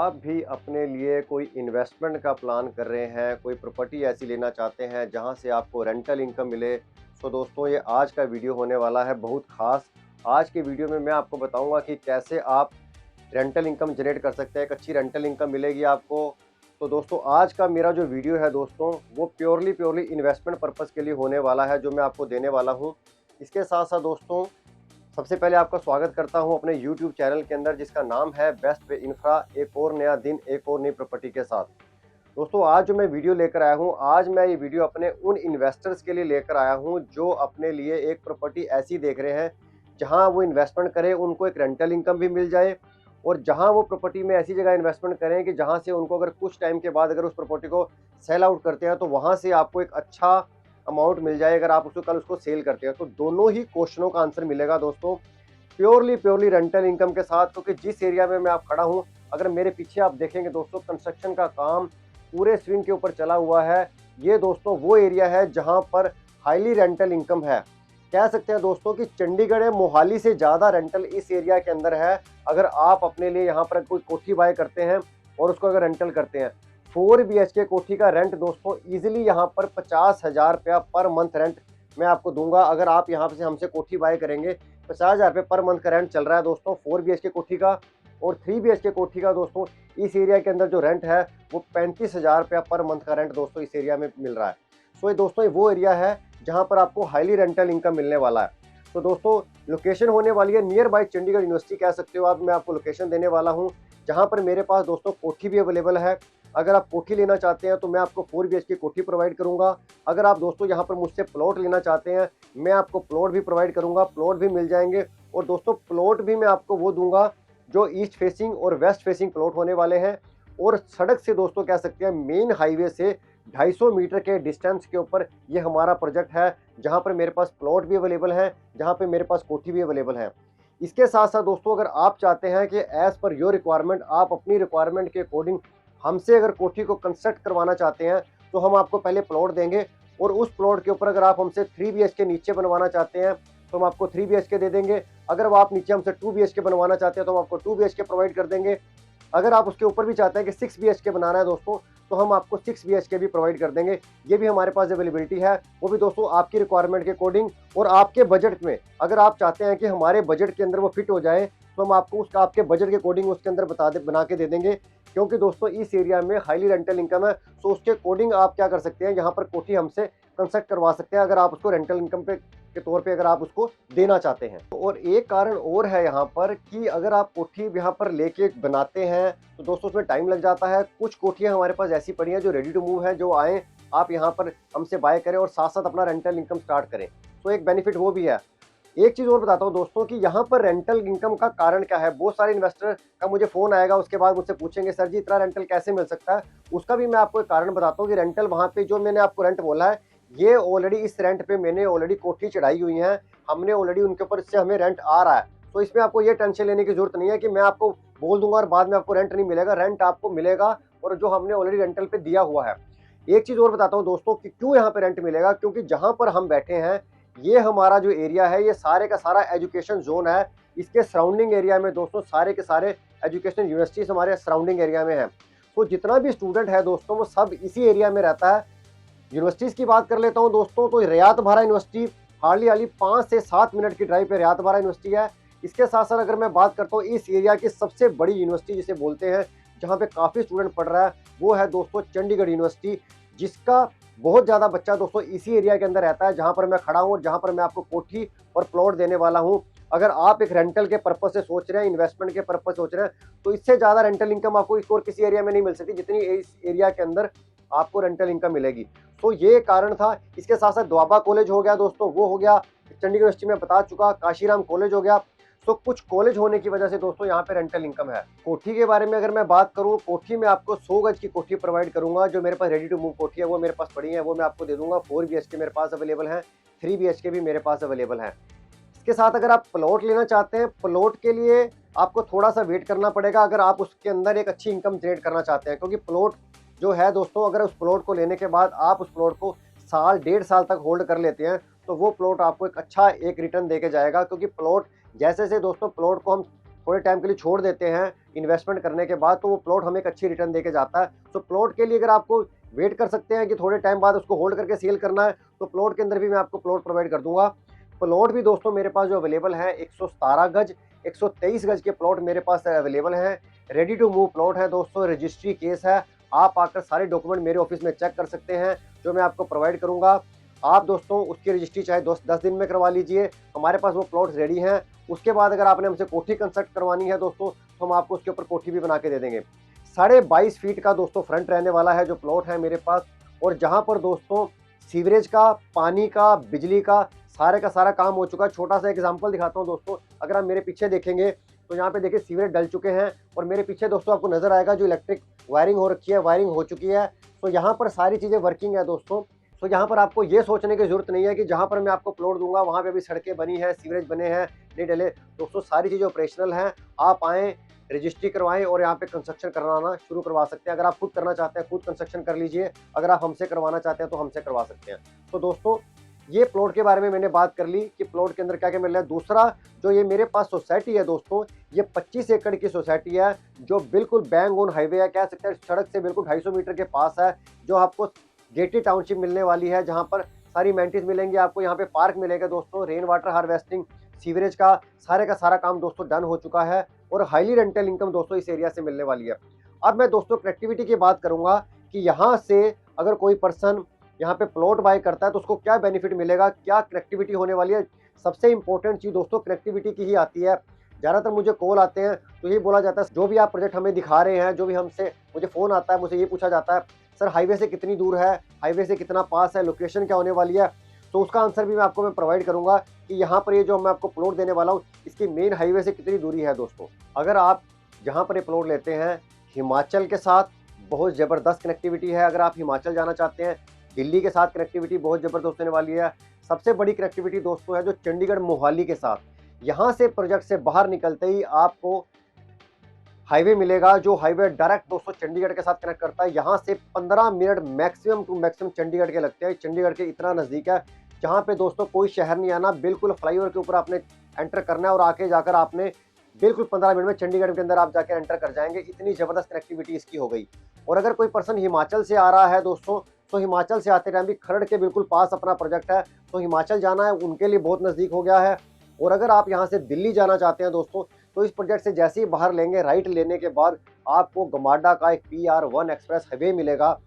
आप भी अपने लिए कोई इन्वेस्टमेंट का प्लान कर रहे हैं, कोई प्रॉपर्टी ऐसी लेना चाहते हैं जहां से आपको रेंटल इनकम मिले, तो दोस्तों ये आज का वीडियो होने वाला है बहुत खास। आज के वीडियो में मैं आपको बताऊंगा कि कैसे आप रेंटल इनकम जनरेट कर सकते हैं, एक अच्छी रेंटल इनकम मिलेगी आपको। तो दोस्तों आज का मेरा जो वीडियो है दोस्तों, वो प्योरली इन्वेस्टमेंट पर्पज़ के लिए होने वाला है, जो मैं आपको देने वाला हूँ। इसके साथ साथ दोस्तों, सबसे पहले आपका स्वागत करता हूं अपने YouTube चैनल के अंदर, जिसका नाम है बेस्ट वे इंफ्रा। एक और नया दिन, एक और नई प्रॉपर्टी के साथ। दोस्तों आज जो मैं वीडियो लेकर आया हूं, आज मैं ये वीडियो अपने उन इन्वेस्टर्स के लिए लेकर आया हूं जो अपने लिए एक प्रॉपर्टी ऐसी देख रहे हैं जहां वो इन्वेस्टमेंट करें, उनको एक रेंटल इनकम भी मिल जाए, और जहां वो प्रॉपर्टी में ऐसी जगह इन्वेस्टमेंट करें कि जहां से उनको अगर कुछ टाइम के बाद अगर उस प्रॉपर्टी को सेल आउट करते हैं तो वहां से आपको एक अच्छा अमाउंट मिल जाए अगर आप उसको कल उसको सेल करते हैं। तो दोनों ही क्वेश्चनों का आंसर मिलेगा दोस्तों, प्योरली रेंटल इनकम के साथ। क्योंकि जिस एरिया में मैं आप खड़ा हूं, अगर मेरे पीछे आप देखेंगे दोस्तों, कंस्ट्रक्शन का काम पूरे स्विंग के ऊपर चला हुआ है। ये दोस्तों वो एरिया है जहां पर हाईली रेंटल इनकम है। कह सकते हैं दोस्तों कि चंडीगढ़ या मोहाली से ज़्यादा रेंटल इस एरिया के अंदर है। अगर आप अपने लिए यहाँ पर कोई कोठी बाय करते हैं और उसको अगर रेंटल करते हैं, 4 BHK कोठी का रेंट दोस्तों ईजिली यहाँ पर 50,000 रुपया पर मंथ रेंट मैं आपको दूंगा। अगर आप यहाँ से हमसे कोठी बाय करेंगे, 50,000 रुपये पर मंथ का रेंट चल रहा है दोस्तों 4 BHK कोठी का। और 3 BHK कोठी का दोस्तों इस एरिया के अंदर जो रेंट है वो 35,000 रुपया पर मंथ का रेंट दोस्तों इस एरिया में मिल रहा है। सो ये दोस्तों ये वो एरिया है जहाँ पर आपको हाईली रेंटल इनकम मिलने वाला है। तो दोस्तों लोकेशन होने वाली है नियर बाय चंडीगढ़ यूनिवर्सिटी, कह सकते हो आप। मैं आपको लोकेशन देने वाला हूँ जहाँ पर मेरे पास दोस्तों कोठी भी अवेलेबल है। अगर आप कोठी लेना चाहते हैं तो मैं आपको 4 BHK कोठी प्रोवाइड करूँगा। अगर आप दोस्तों यहाँ पर मुझसे प्लॉट लेना चाहते हैं, मैं आपको प्लॉट भी प्रोवाइड करूँगा, प्लॉट भी मिल जाएंगे। और दोस्तों प्लॉट भी मैं आपको वो दूंगा जो ईस्ट फेसिंग और वेस्ट फेसिंग प्लॉट होने वाले हैं। और सड़क से दोस्तों कह सकते हैं मेन हाईवे से 250 मीटर के डिस्टेंस के ऊपर ये हमारा प्रोजेक्ट है, जहाँ पर मेरे पास प्लॉट भी अवेलेबल है, जहाँ पे मेरे पास कोठी भी अवेलेबल है। इसके साथ साथ दोस्तों अगर आप चाहते हैं कि एज पर योर रिक्वायरमेंट, आप अपनी रिक्वायरमेंट के अकॉर्डिंग हमसे अगर कोठी को कंस्ट्रक्ट करवाना चाहते हैं, तो हम आपको पहले प्लॉट देंगे। और उस प्लॉट के ऊपर अगर आप हमसे 3 BHK नीचे बनवाना चाहते हैं तो हम आपको 3 BHK दे देंगे। अगर आप नीचे हमसे 2 BHK बनवाना चाहते हैं तो हम आपको 2 BHK प्रोवाइड कर देंगे। अगर आप उसके ऊपर भी चाहते हैं कि 6 BHK बनाना है दोस्तों, तो हम आपको 6 BHK भी प्रोवाइड कर देंगे। ये भी हमारे पास अवेलेबिलिटी है, वो भी दोस्तों आपकी रिक्वायरमेंट के अकॉर्डिंग और आपके बजट में। अगर आप चाहते हैं कि हमारे बजट के अंदर वो फिट हो जाए, तो हम आपको उसका आपके बजट के अकॉर्डिंग उसके अंदर बना के दे देंगे। क्योंकि दोस्तों इस एरिया में हाईली रेंटल इनकम है, तो उसके अकॉर्डिंग आप क्या कर सकते हैं, यहाँ पर कोठी हमसे कंस्ट्रक्ट करवा सकते हैं अगर आप उसको रेंटल इनकम के तौर पे अगर आप उसको देना चाहते हैं। और एक कारण और है यहाँ पर कि अगर आप कोठी यहाँ पर लेके बनाते हैं तो दोस्तों उसमें टाइम लग जाता है। कुछ कोठियाँ हमारे पास ऐसी पड़ी हैं जो रेडी टू मूव है, जो आए आप यहाँ पर हमसे बाय करें और साथ साथ अपना रेंटल इनकम स्टार्ट करें। तो एक बेनिफिट वो भी है। एक चीज़ और बताता हूँ दोस्तों कि यहाँ पर रेंटल इनकम का कारण क्या है। बहुत सारे इन्वेस्टर का मुझे फ़ोन आएगा, उसके बाद मुझसे पूछेंगे सर जी इतना रेंटल कैसे मिल सकता है। उसका भी मैं आपको एक कारण बताता हूँ कि रेंटल वहाँ पे जो मैंने आपको रेंट बोला है, ये ऑलरेडी इस रेंट पे मैंने ऑलरेडी कोठी चढ़ाई हुई है, हमने ऑलरेडी उनके ऊपर इससे हमें रेंट आ रहा है। तो इसमें आपको ये टेंशन लेने की जरूरत नहीं है कि मैं आपको बोल दूंगा और बाद में आपको रेंट नहीं मिलेगा। रेंट आपको मिलेगा और जो हमने ऑलरेडी रेंटल पे दिया हुआ है। एक चीज़ और बताता हूँ दोस्तों कि क्यों यहाँ पे रेंट मिलेगा, क्योंकि जहाँ पर हम बैठे हैं ये हमारा जो एरिया है, ये सारे का सारा एजुकेशन जोन है। इसके सराउंडिंग एरिया में दोस्तों सारे के सारे एजुकेशनल यूनिवर्सिटीज़ हमारे सराउंडिंग एरिया में है। तो जितना भी स्टूडेंट है दोस्तों वो सब इसी एरिया में रहता है। यूनिवर्सिटीज़ की बात कर लेता हूँ दोस्तों, तो रियात बाहरा यूनिवर्सिटी हार्डली 5 से 7 मिनट की ड्राइव पे रियात बाहरा यूनिवर्सिटी है। इसके साथ साथ अगर मैं बात करता हूँ इस एरिया की सबसे बड़ी यूनिवर्सिटी जिसे बोलते हैं, जहाँ पे काफ़ी स्टूडेंट पढ़ रहा है, वो है दोस्तों चंडीगढ़ यूनिवर्सिटी, जिसका बहुत ज़्यादा बच्चा दोस्तों इसी एरिया के अंदर रहता है जहाँ पर मैं खड़ा हूँ और जहाँ पर मैं आपको कोठी और प्लॉट देने वाला हूँ। अगर आप एक रेंटल के पर्पज से सोच रहे हैं, इन्वेस्टमेंट के पर्पज सोच रहे हैं, तो इससे ज़्यादा रेंटल इनकम आपको इस और किसी एरिया में नहीं मिल सकती जितनी इस एरिया के अंदर आपको रेंटल इनकम मिलेगी। तो ये कारण था। इसके साथ साथ द्वाबा कॉलेज हो गया दोस्तों, वो हो गया चंडीगढ़ यूनिवर्सिटी में बता चुका, काशीराम कॉलेज हो गया। तो कुछ कॉलेज होने की वजह से दोस्तों यहाँ पे रेंटल इनकम है। कोठी के बारे में अगर मैं बात करूँ, कोठी में आपको 100 गज की कोठी प्रोवाइड करूंगा। जो मेरे पास रेडी टू मूव कोठी है वो मेरे पास पड़ी है, वो मैं आपको दे दूंगा। 4 BHK मेरे पास अवेलेबल है, 3 BHK भी मेरे पास अवेलेबल है। इसके साथ अगर आप प्लॉट लेना चाहते हैं, प्लॉट के लिए आपको थोड़ा सा वेट करना पड़ेगा अगर आप उसके अंदर एक अच्छी इनकम जनरेट करना चाहते हैं। क्योंकि प्लॉट जो है दोस्तों, अगर उस प्लॉट को लेने के बाद आप उस प्लॉट को साल 1.5 साल तक होल्ड कर लेते हैं, तो वो प्लॉट आपको एक अच्छा एक रिटर्न दे के जाएगा। क्योंकि प्लॉट जैसे दोस्तों प्लॉट को हम थोड़े टाइम के लिए छोड़ देते हैं इन्वेस्टमेंट करने के बाद, तो वो प्लॉट हमें एक अच्छी रिटर्न देके जाता है। तो प्लॉट के लिए अगर आपको वेट कर सकते हैं कि थोड़े टाइम बाद उसको होल्ड करके सेल करना है, तो प्लॉट के अंदर भी मैं आपको प्लॉट प्रोवाइड कर दूंगा। प्लॉट भी दोस्तों मेरे पास जो अवेलेबल है 117 गज 123 गज के प्लॉट मेरे पास अवेलेबल हैं। रेडी टू मूव प्लॉट है दोस्तों, रजिस्ट्री केस है। आप आकर सारे डॉक्यूमेंट मेरे ऑफिस में चेक कर सकते हैं जो मैं आपको प्रोवाइड करूंगा। आप दोस्तों उसकी रजिस्ट्री चाहे 10 दिन में करवा लीजिए, हमारे पास वो प्लॉट रेडी हैं। उसके बाद अगर आपने हमसे कोठी कंस्ट्रक्ट करवानी है दोस्तों, तो हम आपको उसके ऊपर कोठी भी बना के दे देंगे। 22.5 फीट का दोस्तों फ्रंट रहने वाला है जो प्लॉट है मेरे पास, और जहां पर दोस्तों सीवरेज का, पानी का, बिजली का सारा काम हो चुका है। छोटा सा एग्जांपल दिखाता हूं दोस्तों, अगर आप मेरे पीछे देखेंगे तो यहाँ पे देखिए सीवरेज डल चुके हैं, और मेरे पीछे दोस्तों आपको नजर आएगा जो इलेक्ट्रिक वायरिंग हो रखी है, वायरिंग हो चुकी है। तो यहाँ पर सारी चीज़ें वर्किंग है दोस्तों। तो यहाँ पर आपको ये सोचने की जरूरत नहीं है कि जहाँ पर मैं आपको प्लॉट दूंगा वहाँ पे भी सड़कें बनी हैं, सीवरेज बने हैं, नहीं डले। दोस्तों सारी चीज़ें ऑपरेशनल हैं। आप आएँ, रजिस्ट्री करवाएं और यहाँ पे कंस्ट्रक्शन करवाना शुरू करवा सकते हैं। अगर आप खुद करना चाहते हैं खुद कंस्ट्रक्शन कर लीजिए, अगर आप हमसे करवाना चाहते हैं तो हमसे करवा सकते हैं। तो दोस्तों ये प्लॉट के बारे में मैंने बात कर ली कि प्लॉट के अंदर क्या क्या मिल रहा है। दूसरा जो ये मेरे पास सोसाइटी है दोस्तों, ये 25 एकड़ की सोसाइटी है जो बिल्कुल बैंग ऑन हाईवे है, कह सकते हैं सड़क से बिल्कुल 250 मीटर के पास है, जो आपको गेटेड टाउनशिप मिलने वाली है, जहाँ पर सारी एमेनिटीज मिलेंगी आपको। यहाँ पे पार्क मिलेगा दोस्तों, रेन वाटर हार्वेस्टिंग, सीवरेज का सारा काम दोस्तों डन हो चुका है, और हाईली रेंटल इनकम दोस्तों इस एरिया से मिलने वाली है। अब मैं दोस्तों कनेक्टिविटी की बात करूंगा कि यहाँ से अगर कोई पर्सन यहाँ पे प्लॉट बाय करता है तो उसको क्या बेनिफिट मिलेगा, क्या कनेक्टिविटी होने वाली है। सबसे इंपॉर्टेंट चीज़ दोस्तों कनेक्टिविटी की ही आती है। ज़्यादातर मुझे कॉल आते हैं तो ये बोला जाता है जो भी आप प्रोजेक्ट हमें दिखा रहे हैं, जो भी हमसे मुझे फ़ोन आता है, मुझे ये पूछा जाता है सर हाईवे से कितनी दूर है, हाईवे से कितना पास है, लोकेशन क्या होने वाली है। तो उसका आंसर भी मैं आपको प्रोवाइड करूँगा कि यहाँ पर ये जो मैं आपको प्लॉट देने वाला हूँ इसकी मेन हाईवे से कितनी दूरी है। दोस्तों अगर आप जहाँ पर ये प्लॉट लेते हैं हिमाचल के साथ बहुत ज़बरदस्त कनेक्टिविटी है। अगर आप हिमाचल जाना चाहते हैं, दिल्ली के साथ कनेक्टिविटी बहुत ज़बरदस्त होने वाली है। सबसे बड़ी कनेक्टिविटी दोस्तों है जो चंडीगढ़ मोहाली के साथ। यहाँ से प्रोजेक्ट से बाहर निकलते ही आपको हाईवे मिलेगा, जो हाईवे डायरेक्ट दोस्तों चंडीगढ़ के साथ कनेक्ट करता है। यहाँ से 15 minute maximum to maximum Chandigarh के लगते हैं। चंडीगढ़ के इतना नज़दीक है, जहाँ पे दोस्तों कोई शहर नहीं आना, बिल्कुल फ्लाईओवर के ऊपर आपने एंटर करना है और आके जाकर आपने बिल्कुल 15 मिनट में चंडीगढ़ के अंदर आप जाके एंटर कर जाएंगे। इतनी ज़बरदस्त कनेक्टिविटी इसकी हो गई। और अगर कोई पर्सन हिमाचल से आ रहा है दोस्तों, तो हिमाचल से आते टाइम भी खरड़ के बिल्कुल पास अपना प्रोजेक्ट है, तो हिमाचल जाना है उनके लिए बहुत नज़दीक हो गया है। और अगर आप यहाँ से दिल्ली जाना चाहते हैं दोस्तों, तो इस प्रोजेक्ट से जैसे ही बाहर लेंगे, राइट लेने के बाद आपको गमाडा का एक PR1 एक्सप्रेस हाईवे मिलेगा,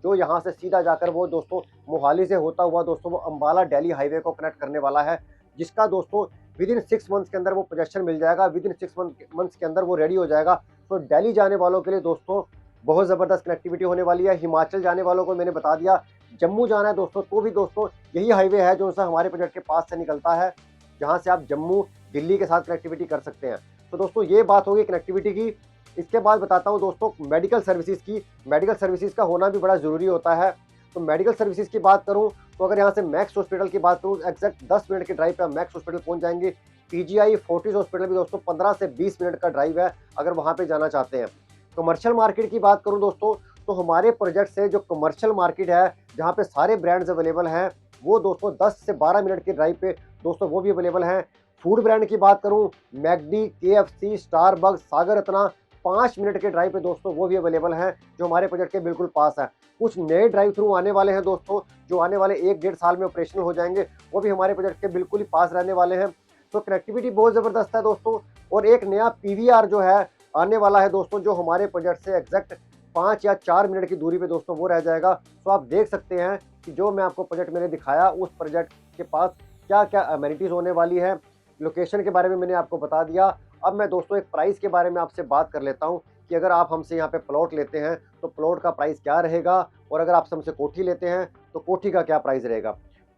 जो यहाँ से सीधा जाकर वो दोस्तों मोहाली से होता हुआ दोस्तों वो अम्बाला दिल्ली हाईवे को कनेक्ट करने वाला है, जिसका दोस्तों विदिन 6 मंथ्स के अंदर वो पोजेशन मिल जाएगा। विदिन 6 मंथ्स के अंदर वो रेडी हो जाएगा। तो दिल्ली जाने वालों के लिए दोस्तों बहुत ज़बरदस्त कनेक्टिविटी होने वाली है। हिमाचल जाने वालों को मैंने बता दिया। जम्मू जाना है दोस्तों, तो भी दोस्तों यही हाईवे है जो हमारे प्रोजेक्ट के पास से निकलता है, जहाँ से आप जम्मू दिल्ली के साथ कनेक्टिविटी कर सकते हैं। तो दोस्तों ये बात होगी कनेक्टिविटी की। इसके बाद बताता हूँ दोस्तों मेडिकल सर्विसेज की। मेडिकल सर्विसेज का होना भी बड़ा ज़रूरी होता है। तो मेडिकल सर्विसेज की बात करूँ तो अगर यहाँ से मैक्स हॉस्पिटल की बात करूँ, एग्जैक्ट 10 मिनट के ड्राइव पे आप मैक्स हॉस्पिटल पहुँच जाएंगे। PGI फोर्टिस हॉस्पिटल भी दोस्तों 15 से 20 मिनट का ड्राइव है अगर वहाँ पे जाना चाहते हैं। कमर्शियल मार्केट की बात करूँ दोस्तों, तो हमारे प्रोजेक्ट से जो कमर्शियल मार्केट है जहाँ पे सारे ब्रांड्स अवेलेबल हैं, वो दोस्तों 10 से 12 मिनट के ड्राइव पे दोस्तों वो भी अवेलेबल हैं। फूड ब्रांड की बात करूँ, McD, KFC, Starbucks, Sagar Ratna 5 minute के ड्राइव पे दोस्तों वो भी अवेलेबल हैं, जो हमारे प्रोजेक्ट के बिल्कुल पास है। कुछ नए ड्राइव थ्रू आने वाले हैं दोस्तों, जो आने वाले 1-1.5 साल में ऑपरेशनल हो जाएंगे, वो भी हमारे प्रोजेक्ट के बिल्कुल ही पास रहने वाले हैं। तो कनेक्टिविटी बहुत ज़बरदस्त है दोस्तों। और एक नया PVR जो है आने वाला है दोस्तों, जो हमारे प्रोजेक्ट से एग्जैक्ट 5 या 4 मिनट की दूरी पे दोस्तों वो रह जाएगा। तो आप देख सकते हैं कि जो मैं आपको प्रोजेक्ट मैंने दिखाया, उस प्रोजेक्ट के पास क्या क्या अमेनिटीज़ होने वाली है। लोकेशन के बारे में मैंने आपको बता दिया। अब मैं दोस्तों एक प्राइस के बारे में आपसे बात कर लेता हूँ कि अगर आप हमसे यहाँ पे प्लॉट लेते हैं तो प्लॉट का प्राइस क्या रहेगा, और अगर आप हमसे कोठी लेते हैं तो कोठी का क्या प्राइस रहेगा।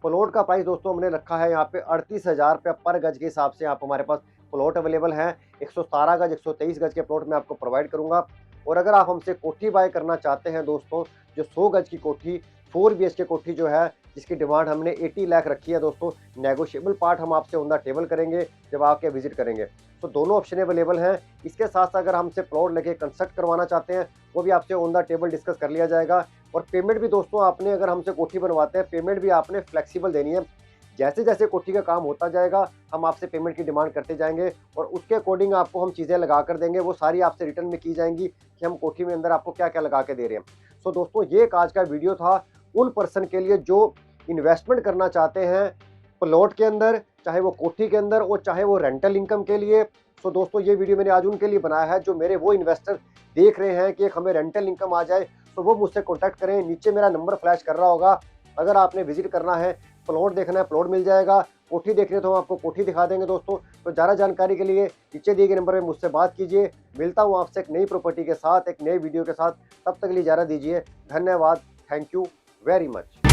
प्लॉट का प्राइस दोस्तों हमने रखा है यहाँ पे 38,000 रुपये पर गज के हिसाब से आप हमारे पास प्लॉट अवेलेबल हैं। 117 गज 123 गज के प्लॉट मैं आपको प्रोवाइड करूँगा। और अगर आप हमसे कोठी बाय करना चाहते हैं दोस्तों, जो 100 गज की कोठी 4 BHK कोठी जो है, जिसकी डिमांड हमने 80 लाख रखी है दोस्तों, नेगोशिएबल पार्ट हम आपसे ऑन द टेबल करेंगे जब आके विजिट करेंगे। तो दोनों ऑप्शन अवेलेबल हैं। इसके साथ साथ अगर हमसे प्लॉट लेके कंस्ट्रक्ट करवाना चाहते हैं, वो भी आपसे ऑन द टेबल डिस्कस कर लिया जाएगा। और पेमेंट भी दोस्तों आपने अगर हमसे कोठी बनवाते हैं, पेमेंट भी आपने फ्लेक्सिबल देनी है। जैसे जैसे कोठी का काम होता जाएगा हम आपसे पेमेंट की डिमांड करते जाएंगे और उसके अकॉर्डिंग आपको हम चीज़ें लगा कर देंगे, वो सारी आपसे रिटर्न में की जाएंगी कि हम कोठी में अंदर आपको क्या क्या लगा के दे रहे हैं। सो दोस्तों, ये एक आज का वीडियो था उन पर्सन के लिए जो इन्वेस्टमेंट करना चाहते हैं प्लॉट के अंदर, चाहे वो कोठी के अंदर और चाहे वो रेंटल इनकम के लिए। सो दोस्तों, ये वीडियो मैंने आज उनके लिए बनाया है जो मेरे वो इन्वेस्टर देख रहे हैं कि एक हमें रेंटल इनकम आ जाए, तो वो मुझसे कॉन्टैक्ट करें। नीचे मेरा नंबर फ्लैश कर रहा होगा, अगर आपने विजिट करना है, प्लॉट देखना है, प्लॉट मिल जाएगा, कोठी देखनी है तो हम आपको कोठी दिखा देंगे दोस्तों। तो ज़्यादा जानकारी के लिए नीचे दिए गए नंबर पे मुझसे बात कीजिए। मिलता हूँ आपसे एक नई प्रॉपर्टी के साथ, एक नए वीडियो के साथ। तब तक के लिए इजाज़त दीजिए। धन्यवाद। Thank you very much.